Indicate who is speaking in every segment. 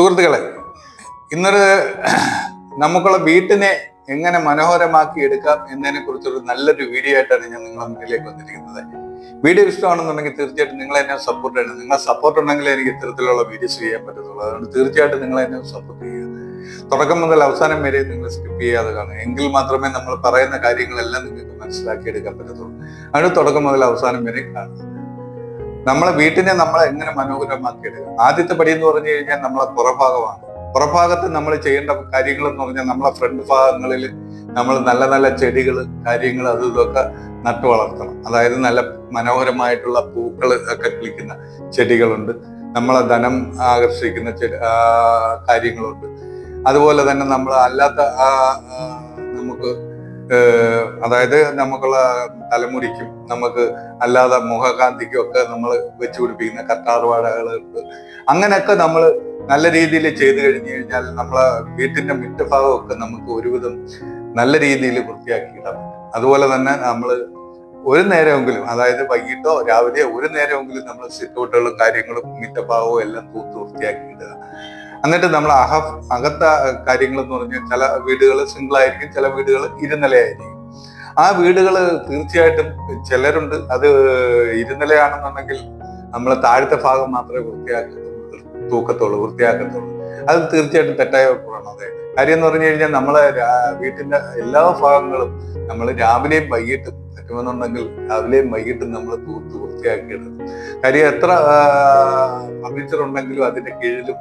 Speaker 1: സുഹൃത്തുക്കളെ, ഇന്നൊരു നമുക്കുള്ള വീട്ടിനെ എങ്ങനെ മനോഹരമാക്കി എടുക്കാം എന്നതിനെ കുറിച്ചൊരു നല്ലൊരു വീഡിയോ ആയിട്ടാണ് ഞാൻ നിങ്ങളുടെ മുന്നിലേക്ക് വന്നിരിക്കുന്നത്. വീഡിയോ ഇഷ്ടമാണെന്നുണ്ടെങ്കിൽ തീർച്ചയായിട്ടും നിങ്ങൾ എന്നെ സപ്പോർട്ട് ചെയ്യണം. നിങ്ങളെ സപ്പോർട്ട് ഉണ്ടെങ്കിലേ എനിക്ക് ഇത്തരത്തിലുള്ള വീഡിയോസ് ചെയ്യാൻ പറ്റത്തുള്ളൂ. അതുകൊണ്ട് തീർച്ചയായിട്ടും നിങ്ങൾ എന്നെ സപ്പോർട്ട് ചെയ്യുക. തുടക്കം മുതൽ അവസാനം വരെ നിങ്ങൾ സ്കിപ്പ് ചെയ്യാതെ കാണുക. എങ്കിൽ മാത്രമേ നമ്മൾ പറയുന്ന കാര്യങ്ങളെല്ലാം നിങ്ങൾക്ക് മനസ്സിലാക്കി എടുക്കാൻ പറ്റത്തുള്ളൂ. അതുകൊണ്ട് തുടക്കം മുതൽ അവസാനം വരെ കാണുക. നമ്മളെ വീട്ടിനെ നമ്മളെ എങ്ങനെ മനോഹരമാക്കി എടുക്കുക. ആദ്യത്തെ പടി എന്ന് പറഞ്ഞു കഴിഞ്ഞാൽ നമ്മളെ പുറഭാഗമാണ്. പുറഭാഗത്ത് നമ്മൾ ചെയ്യേണ്ട കാര്യങ്ങൾ എന്ന് പറഞ്ഞാൽ നമ്മളെ ഫ്രണ്ട് ഭാഗങ്ങളിൽ നമ്മൾ നല്ല നല്ല ചെടികൾ കാര്യങ്ങൾ അതും ഇതൊക്കെ നട്ടു വളർത്തണം. അതായത് നല്ല മനോഹരമായിട്ടുള്ള പൂക്കൾ ഒക്കെ കിളിക്കുന്ന ചെടികളുണ്ട്, നമ്മളെ ധനം ആകർഷിക്കുന്ന കാര്യങ്ങളുണ്ട്. അതുപോലെ തന്നെ നമ്മൾ അല്ലാത്ത നമുക്ക് അതായത് നമുക്കുള്ള തലമുടിക്കും നമുക്ക് അല്ലാതെ മുഖകാന്തിക്കും ഒക്കെ നമ്മൾ വെച്ചു പിടിപ്പിക്കുന്ന കറ്റാർവാഴകളുണ്ട്. അങ്ങനെയൊക്കെ നമ്മൾ നല്ല രീതിയിൽ ചെയ്തു കഴിഞ്ഞു കഴിഞ്ഞാൽ നമ്മളെ വീട്ടിന്റെ മുറ്റഭാഗമൊക്കെ നമുക്ക് ഒരുവിധം നല്ല രീതിയിൽ വൃത്തിയാക്കി ഇടാൻ പറ്റും. അതുപോലെ തന്നെ നമ്മൾ ഒരു നേരമെങ്കിലും, അതായത് വൈകിട്ടോ രാവിലെയോ ഒരു നേരമെങ്കിലും നമ്മൾ സിറ്റൗട്ടുകളും കാര്യങ്ങളും മുറ്റഭാഗവും എല്ലാം തൂത്ത് വൃത്തിയാക്കി ഇടുക. എന്നിട്ട് നമ്മൾ അകത്ത കാര്യങ്ങൾ എന്ന് പറഞ്ഞാൽ ചില വീടുകൾ സിംഗിൾ ആയിരിക്കും, ചില വീടുകൾ ഇരുനിലയായിരിക്കും. ആ വീടുകൾ തീർച്ചയായിട്ടും ചിലരുണ്ട് അത് ഇരുനിലയാണെന്നുണ്ടെങ്കിൽ നമ്മൾ താഴത്തെ ഭാഗം മാത്രമേ വൃത്തിയാക്കത്തുള്ളൂ. അത് തീർച്ചയായിട്ടും തെറ്റായ പ്രവണത. കാര്യം എന്ന് പറഞ്ഞു കഴിഞ്ഞാൽ നമ്മളെ വീട്ടിന്റെ എല്ലാ ഭാഗങ്ങളും നമ്മൾ രാവിലെയും വൈകിട്ടും പറ്റുമെന്നുണ്ടെങ്കിൽ രാവിലെയും വൈകിട്ടും നമ്മൾ തൂത്ത് വൃത്തിയാക്കിയെടുക്കും. കാര്യം എത്ര ഫർണിച്ചർ ഉണ്ടെങ്കിലും അതിന്റെ കീഴിലും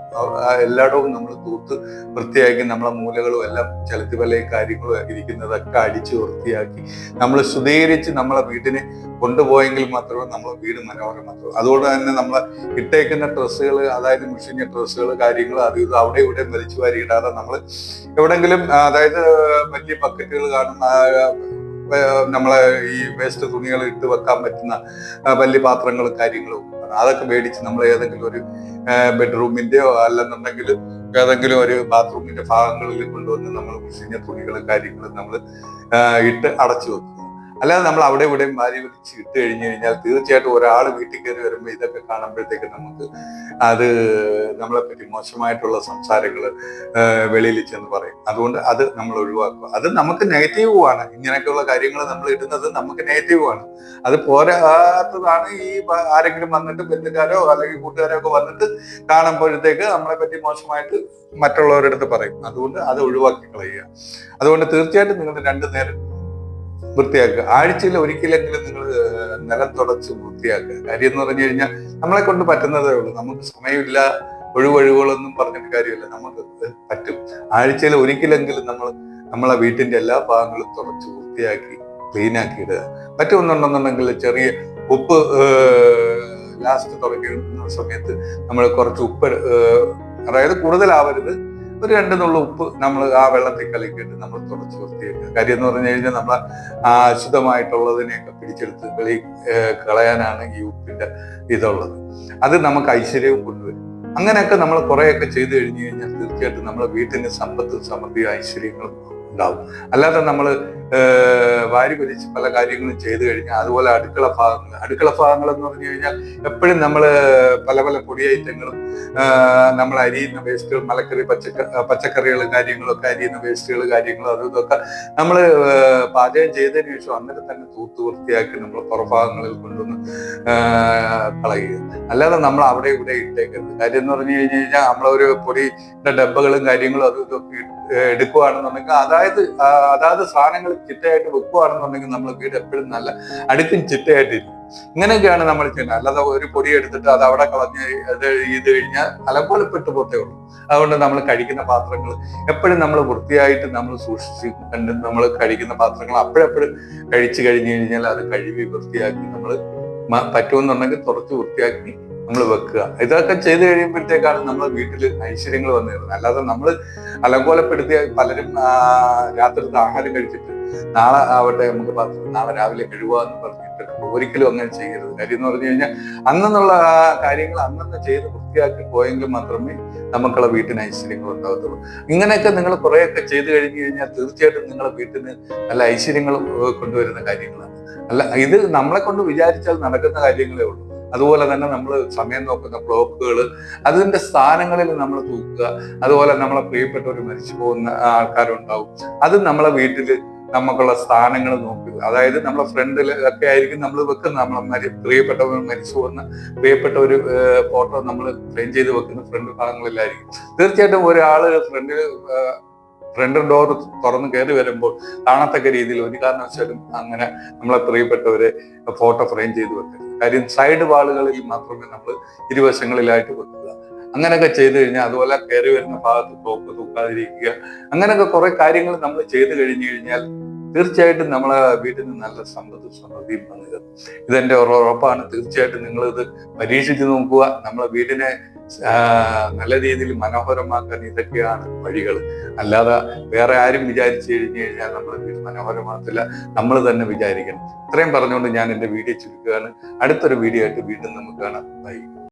Speaker 1: എല്ലായിടവും നമ്മൾ തൂത്ത് വൃത്തിയാക്കി നമ്മളെ മൂലകളും എല്ലാം ചലത്തിവലയും കാര്യങ്ങളും ഇരിക്കുന്നതൊക്കെ അടിച്ച് വൃത്തിയാക്കി നമ്മൾ ശുദ്ധീകരിച്ച് നമ്മളെ വീട്ടിനെ കൊണ്ടുപോയെങ്കിൽ മാത്രമേ നമ്മളെ വീട് മനോഹരമാക്കൂ. അതുകൊണ്ട് തന്നെ നമ്മളെ ഇട്ടേക്കുന്ന ഡ്രസ്സുകൾ, അതായത് മുഷിഞ്ഞ ഡ്രസ്സുകൾ കാര്യങ്ങൾ അത് ഇത് അവിടെ ഇവിടെ വലിച്ചു വാരി ഇടാതെ നമ്മൾ എവിടെങ്കിലും, അതായത് വലിയ ബക്കറ്റുകൾ കാണും, നമ്മളെ ഈ വേസ്റ്റ് തുണികൾ ഇട്ട് വെക്കാൻ പറ്റുന്ന വലിയ പാത്രങ്ങളും കാര്യങ്ങളും അതൊക്കെ മേടിച്ച് നമ്മൾ ഏതെങ്കിലും ഒരു ബെഡ്റൂമിന്റെയോ അല്ലെന്നുണ്ടെങ്കിൽ ഏതെങ്കിലും ഒരു ബാത്റൂമിന്റെ ഭാഗങ്ങളിൽ കൊണ്ടുവന്ന് നമ്മൾ മുഷിഞ്ഞ തുണികളും കാര്യങ്ങളും നമ്മൾ ഇട്ട് അടച്ചു വെക്കും. അല്ലാതെ നമ്മൾ അവിടെ ഇവിടെയും വാരി വലിച്ച് ഇട്ട് കഴിഞ്ഞു കഴിഞ്ഞാൽ തീർച്ചയായിട്ടും ഒരാൾ വീട്ടിൽ കയറി വരുമ്പോൾ ഇതൊക്കെ കാണുമ്പോഴത്തേക്ക് നമുക്ക് അത് നമ്മളെ പറ്റി മോശമായിട്ടുള്ള സംസാരങ്ങൾ വെളിയിൽ ചെന്ന് പറയും. അതുകൊണ്ട് അത് നമ്മൾ ഒഴിവാക്കുക. അത് നമുക്ക് നെഗറ്റീവുമാണ്. ഇങ്ങനെയൊക്കെയുള്ള കാര്യങ്ങൾ നമ്മൾ ഇടുന്നത് നമുക്ക് നെഗറ്റീവാണ്. അത് പോരാത്തതാണ് ഈ ആരെങ്കിലും വന്നിട്ട് ബന്ധുക്കാരോ അല്ലെങ്കിൽ കൂട്ടുകാരോ ഒക്കെ വന്നിട്ട് കാണുമ്പോഴത്തേക്ക് നമ്മളെ പറ്റി മോശമായിട്ട് മറ്റുള്ളവരുടെ അടുത്ത് പറയും. അതുകൊണ്ട് അത് ഒഴിവാക്കി കളയുക. അതുകൊണ്ട് തീർച്ചയായിട്ടും നിങ്ങൾ 2 നേരം വൃത്തിയാക്കുക. ആഴ്ചയിൽ ഒരിക്കലെങ്കിലും നിങ്ങൾ നിലം തുടച്ച് വൃത്തിയാക്കുക. കാര്യം എന്ന് പറഞ്ഞു കഴിഞ്ഞാൽ നമ്മളെ കൊണ്ട് പറ്റുന്നതേ ഉള്ളൂ. നമുക്ക് സമയമില്ല, ഒഴിവൊഴിവുകളൊന്നും പറഞ്ഞിട്ട് കാര്യമില്ല. നമുക്ക് പറ്റും. ആഴ്ചയിൽ ഒരിക്കലെങ്കിലും നമ്മളെ വീട്ടിന്റെ എല്ലാ ഭാഗങ്ങളും തുടച്ച് വൃത്തിയാക്കി ക്ലീനാക്കി ഇടുക. പറ്റുമെന്നുണ്ടെന്നുണ്ടെങ്കിൽ ചെറിയ ഉപ്പ് ലാസ്റ്റ് തുടക്കുന്ന സമയത്ത് നമ്മൾ കുറച്ച് ഉപ്പ്, അതായത് കൂടുതലാവരുത്, ഒരു 2 നുള്ള ഉപ്പ് നമ്മൾ ആ വെള്ളത്തിൽ കലക്കിയിട്ട് നമ്മൾ തുടച്ച് വൃത്തിയാക്കുക. കാര്യം എന്ന് പറഞ്ഞു കഴിഞ്ഞാൽ നമ്മളെ അശുദ്ധമായിട്ടുള്ളതിനെയൊക്കെ പിടിച്ചെടുത്ത് കളയാനാണ് ഈ ഉപ്പിന്റെ ഇതുള്ളത്. അത് നമുക്ക് ഐശ്വര്യവും കൊണ്ടുവരും. അങ്ങനെയൊക്കെ നമ്മൾ കുറേയൊക്കെ ചെയ്തു കഴിഞ്ഞു കഴിഞ്ഞാൽ തീർച്ചയായിട്ടും നമ്മളെ വീട്ടിന് സമ്പത്തും സമൃദ്ധിയും ഐശ്വര്യങ്ങളും ഉണ്ടാവും. അല്ലാതെ നമ്മൾ വാരി വലിച്ച് പല കാര്യങ്ങളും ചെയ്തു കഴിഞ്ഞാൽ, അതുപോലെ അടുക്കള ഭാഗങ്ങൾ എന്ന് പറഞ്ഞു കഴിഞ്ഞാൽ എപ്പോഴും നമ്മൾ പല പല പൊടി ഐറ്റങ്ങളും നമ്മൾ അരിയുന്ന വേസ്റ്റുകൾ, മലക്കറി പച്ചക്കറികളും കാര്യങ്ങളൊക്കെ അരിയുന്ന വേസ്റ്റുകൾ കാര്യങ്ങളും അതും ഇതൊക്കെ നമ്മൾ പാചകം ചെയ്തതിന് ശേഷം അന്നേരം തന്നെ തൂത്ത് വൃത്തിയാക്കി നമ്മൾ പുറഭാഗങ്ങളിൽ കൊണ്ടുവന്ന് കളയുക. അല്ലാതെ നമ്മൾ അവിടെ ഇവിടെ ഇട്ടേക്കരുത്. കാര്യം എന്ന് പറഞ്ഞു കഴിഞ്ഞു കഴിഞ്ഞാൽ നമ്മളൊരു പൊടിയുടെ ഡബ്ബകളും കാര്യങ്ങളും അതും ഇതൊക്കെ എടുക്കുകയാണെന്നുണ്ടെങ്കിൽ, അതായത് സാധനങ്ങൾ ചിട്ടയായിട്ട് വെക്കുകയാണെന്നുണ്ടെങ്കിൽ നമ്മൾ വീട് എപ്പോഴും നല്ല അടുക്കും ചിട്ടയായിട്ടിരിക്കും. ഇങ്ങനെയൊക്കെയാണ് നമ്മൾ ചെയ്യുന്നത്. അല്ലാതെ ഒരു പൊടി എടുത്തിട്ട് അത് അവിടെ കളഞ്ഞ് അത് ചെയ്ത് കഴിഞ്ഞാൽ അലങ്കോലപ്പെട്ടു പോത്തേ ഉള്ളൂ. അതുകൊണ്ട് നമ്മൾ കഴിക്കുന്ന പാത്രങ്ങൾ എപ്പോഴും നമ്മൾ വൃത്തിയായിട്ട് നമ്മൾ സൂക്ഷിച്ച് കണ്ട് നമ്മൾ കഴിക്കുന്ന പാത്രങ്ങൾ അപ്പോഴെപ്പോഴും കഴിച്ചു കഴിഞ്ഞു കഴിഞ്ഞാൽ അത് കഴുകി വൃത്തിയാക്കി നമ്മൾ പറ്റുമെന്നുണ്ടെങ്കിൽ തുടച്ച് വൃത്തിയാക്കി നമ്മൾ വെക്കുക. ഇതൊക്കെ ചെയ്ത് കഴിയുമ്പോഴത്തേക്കാണ് നമ്മളെ വീട്ടിൽ ഐശ്വര്യങ്ങൾ വന്നു കയറുന്നത്. അല്ലാതെ നമ്മൾ അലങ്കോലപ്പെടുത്തിയ പലരും രാത്രിത്തെ ആഹാരം കഴിച്ചിട്ട് നാളെ ആവട്ടെ നമുക്ക് നാളെ രാവിലെ കഴുകുക എന്ന് പറഞ്ഞിട്ട് ഒരിക്കലും അങ്ങനെ ചെയ്യരുത്. കാര്യം എന്ന് പറഞ്ഞു കഴിഞ്ഞാൽ അന്നുള്ള കാര്യങ്ങൾ അന്നന്ന് ചെയ്ത് വൃത്തിയാക്കി പോയെങ്കിൽ മാത്രമേ നമുക്കുള്ള വീട്ടിന് ഐശ്വര്യങ്ങൾ ഉണ്ടാകത്തുള്ളൂ. ഇങ്ങനെയൊക്കെ നിങ്ങൾ കുറേയൊക്കെ ചെയ്ത് കഴിഞ്ഞു കഴിഞ്ഞാൽ തീർച്ചയായിട്ടും നിങ്ങളുടെ വീട്ടിന് നല്ല ഐശ്വര്യങ്ങൾ കൊണ്ടുവരുന്ന കാര്യങ്ങളാണ്. അല്ല, ഇത് നമ്മളെ കൊണ്ട് വിചാരിച്ചാൽ നടക്കുന്ന കാര്യങ്ങളേ ഉള്ളൂ. അതുപോലെ തന്നെ നമ്മൾ സമയം നോക്കുന്ന ക്ലോക്കുകൾ, അതിന്റെ സ്ഥാനങ്ങളിൽ നമ്മൾ തൂക്കുക. അതുപോലെ നമ്മളെ പ്രിയപ്പെട്ടവർ മരിച്ചു പോകുന്ന ആൾക്കാരുണ്ടാവും, അത് നമ്മളെ വീട്ടിൽ നമുക്കുള്ള സ്ഥാനങ്ങൾ നോക്കുക. അതായത് നമ്മളെ ഫ്രണ്ടിൽ ഒക്കെ ആയിരിക്കും നമ്മൾ വെക്കുന്ന, നമ്മളെ പ്രിയപ്പെട്ടവർ മരിച്ചു പോകുന്ന പ്രിയപ്പെട്ട ഒരു ഫോട്ടോ നമ്മൾ ഫ്രെയിം ചെയ്ത് വെക്കുന്ന ഫ്രണ്ട് ഭാഗങ്ങളിലായിരിക്കും. തീർച്ചയായിട്ടും ഒരാള് ഫ്രണ്ട് ഡോർ തുറന്ന് കയറി വരുമ്പോൾ കാണത്തക്ക രീതിയിൽ ഒരു കാരണവശാലും അങ്ങനെ നമ്മളെ പ്രിയപ്പെട്ടവരെ ഫോട്ടോ ഫ്രെയിം ചെയ്ത് വെക്കരുത്. കാര്യം സൈഡ് വാളുകളിൽ മാത്രമേ നമ്മൾ ഇരുവശങ്ങളിലായിട്ട് വെക്കുക. അങ്ങനെയൊക്കെ ചെയ്തു കഴിഞ്ഞാൽ, അതുപോലെ കയറി വരുന്ന ഭാഗത്ത് ക്ലോക്ക് തൂക്കാതിരിക്കുക, അങ്ങനെയൊക്കെ കുറെ കാര്യങ്ങൾ നമ്മൾ ചെയ്തു കഴിഞ്ഞു കഴിഞ്ഞാൽ തീർച്ചയായിട്ടും നമ്മളെ വീട്ടിൽ നിന്ന് നല്ല സമൃദ്ധിയും വന്നത്. ഇതെന്റെ ഉറപ്പാണ്. തീർച്ചയായിട്ടും നിങ്ങൾ ഇത് പരീക്ഷിച്ച് നോക്കുക. നമ്മളെ വീടിനെ നല്ല രീതിയിൽ മനോഹരമാക്കാൻ ഇതൊക്കെയാണ് വഴികൾ. അല്ലാതെ വേറെ ആരും വിചാരിച്ചു കഴിഞ്ഞു കഴിഞ്ഞാൽ നമ്മൾ വീട് മനോഹരമാകത്തില്ല, നമ്മൾ തന്നെ വിചാരിക്കണം. ഇത്രയും പറഞ്ഞുകൊണ്ട് ഞാൻ എൻ്റെ വീഡിയോ ചുരുക്കുകയാണ്. അടുത്തൊരു വീഡിയോ ആയിട്ട് വീണ്ടും നമുക്ക് കാണാം. ബൈ.